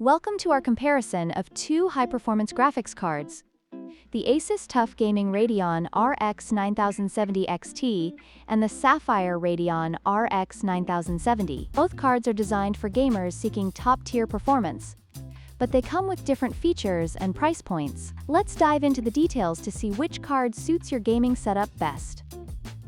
Welcome to our comparison of two high-performance graphics cards. The ASUS TUF Gaming Radeon RX 9070 XT and the Sapphire Radeon RX 9070. Both cards are designed for gamers seeking top-tier performance, but they come with different features and price points. Let's dive into the details to see which card suits your gaming setup best.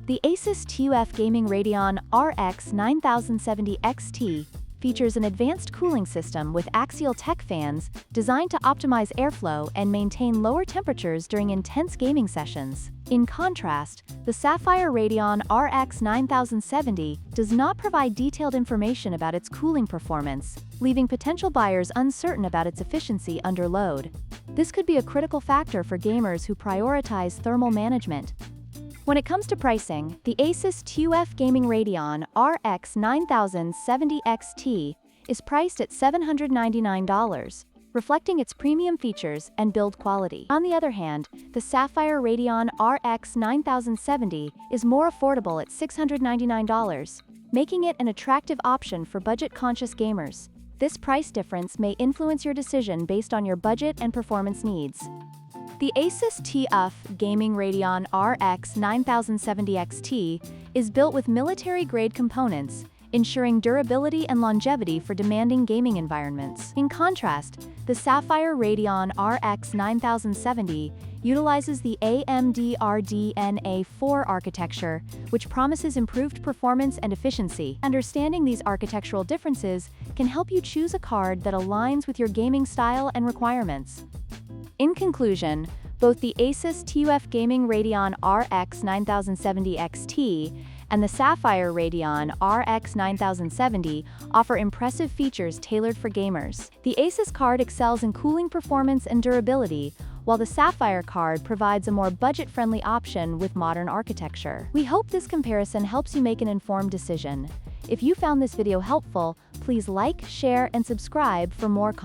The ASUS TUF Gaming Radeon RX 9070 XT features an advanced cooling system with axial tech fans designed to optimize airflow and maintain lower temperatures during intense gaming sessions. In contrast, the Sapphire Radeon RX 9070 does not provide detailed information about its cooling performance, leaving potential buyers uncertain about its efficiency under load. This could be a critical factor for gamers who prioritize thermal management. When it comes to pricing, the ASUS TUF Gaming Radeon RX 9070 XT is priced at $799, reflecting its premium features and build quality. On the other hand, the Sapphire Radeon RX 9070 is more affordable at $699, making it an attractive option for budget-conscious gamers. This price difference may influence your decision based on your budget and performance needs. The ASUS TUF Gaming Radeon RX 9070 XT is built with military-grade components, ensuring durability and longevity for demanding gaming environments. In contrast, the Sapphire Radeon RX 9070 utilizes the AMD RDNA 4 architecture, which promises improved performance and efficiency. Understanding these architectural differences can help you choose a card that aligns with your gaming style and requirements. In conclusion, both the ASUS TUF Gaming Radeon RX 9070 XT and the Sapphire Radeon RX 9070 offer impressive features tailored for gamers. The ASUS card excels in cooling performance and durability, while the Sapphire card provides a more budget-friendly option with modern architecture. We hope this comparison helps you make an informed decision. If you found this video helpful, please like, share, and subscribe for more content.